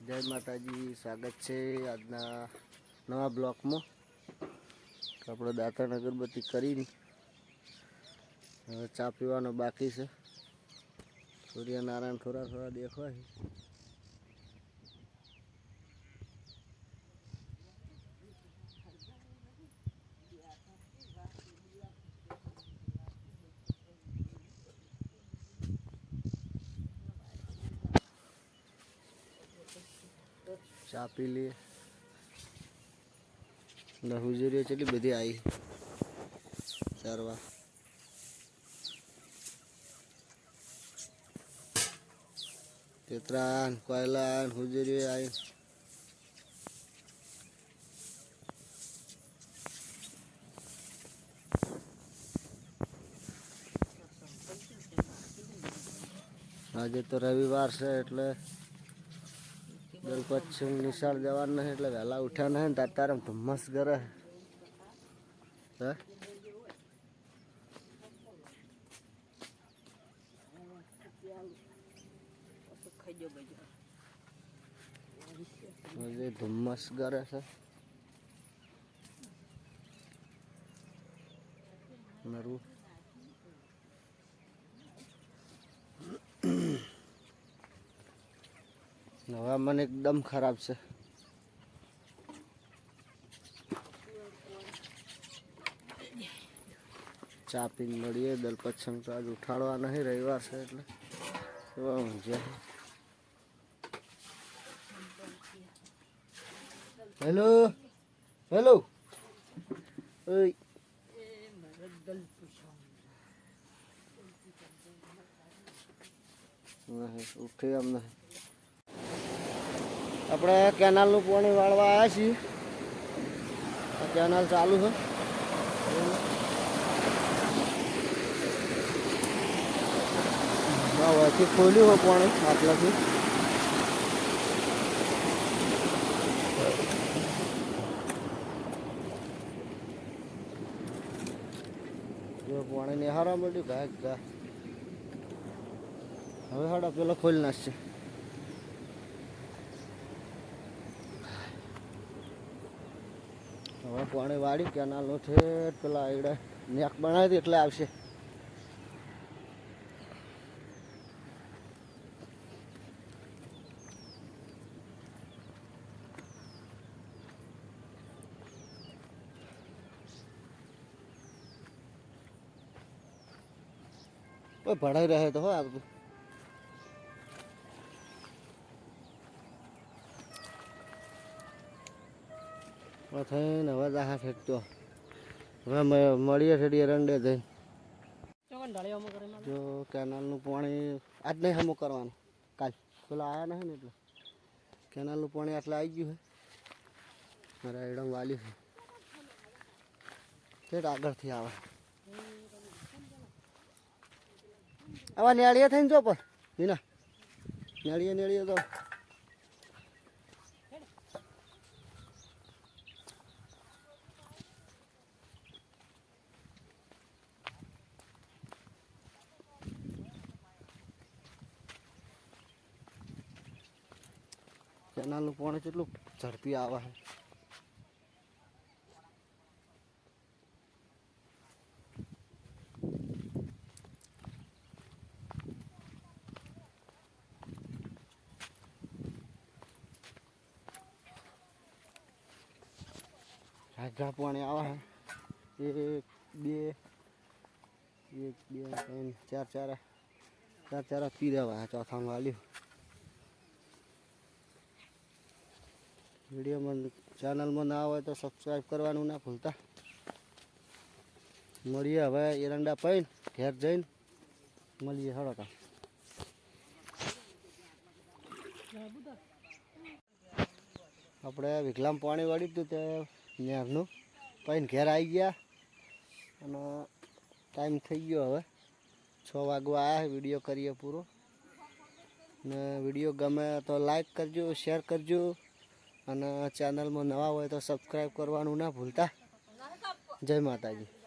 જય માતાજી, સ્વાગત છે આજના નવા બ્લોકમાં. આપણો દાંતણ અગરબત્તી કરીને હવે ચા પીવાનો બાકી છે. સૂર્યનારાયણ થોડા થોડા દેખાય છે. ચા પી લઈએ. હુજરીઓ કેટલી બધી આવી ચારવા. તેતરાન કોયલાન હુજરીઓ આવી. આજે તો રવિવાર છે એટલે પછી નિશાળ જવાનું નહીં એટલે વહેલા ઉઠ્યા નહીં ને તારે ધુમ્મસ કરે હે ધુમ્મસ કરે છે. નરું હવામાન એકદમ ખરાબ છે. ચા પીને મળીએ. દલપત તો આજ ઉઠાડવા નહીં, રવિવાર છે એટલે હેલો હેલો ઉઠે એમ નહીં. આપણે કેનાલનું પાણી વાળવા આવ્યા છીએ. કેનાલ ચાલુ છે. હવેથી ખોલ્યું હોય પાણી આટલાથી. જો પાણી નિહારવા મળ્યું ઘા ઘા. હવે હાડા પેલો ખોલી નાખશે. હવે પાણી વાળી કેનાલનું છે પેલા આગળ નેક બનાવી એટલે આવશે. ભણાઈ રહે તો હો આવતું. થઈને હવે દાહા ફેંકતો. હવે મળીએ ઠેડીએ રંડે જઈને. જો કેનાલનું પાણી આજ નહીં હમું કરવાનું, કાલ પેલા આવ્યા નહીં ને એટલે કેનાલનું પાણી આટલે આવી ગયું છે. મારા એડમ વાલ્યું છે તે આગળથી આવે. આવા નેળીએ થઈને જો પણ વિના નેળીએ તો કેનાલનું પાણી કેટલું ઝડપી આવે છે. રાજા પાણી આવે છે. એક બે ત્રણ ચાર પી દેવા. ચોથામાં વાલ્યું. વિડીયોમાં ચેનલમાં ના હોય તો સબસ્ક્રાઈબ કરવાનું ના ભૂલતા. મળીએ હવે એરંડા પૈન ઘેર જઈને મળીએ. હળો આપણે વિકલામ પાણી વાળ્યું હતું તે નેરનું પૈન ઘેર આવી ગયા અને ટાઈમ થઈ ગયો. હવે 6 વાગવા આવ્યા. વિડીયો કરીએ પૂરો. ને વિડીયો ગમે તો લાઈક કરજો, શેર કરજો અને ચેનલમાં નવા હોય તો સબસ્ક્રાઈબ કરવાનું ના ભૂલતા. જય માતાજી.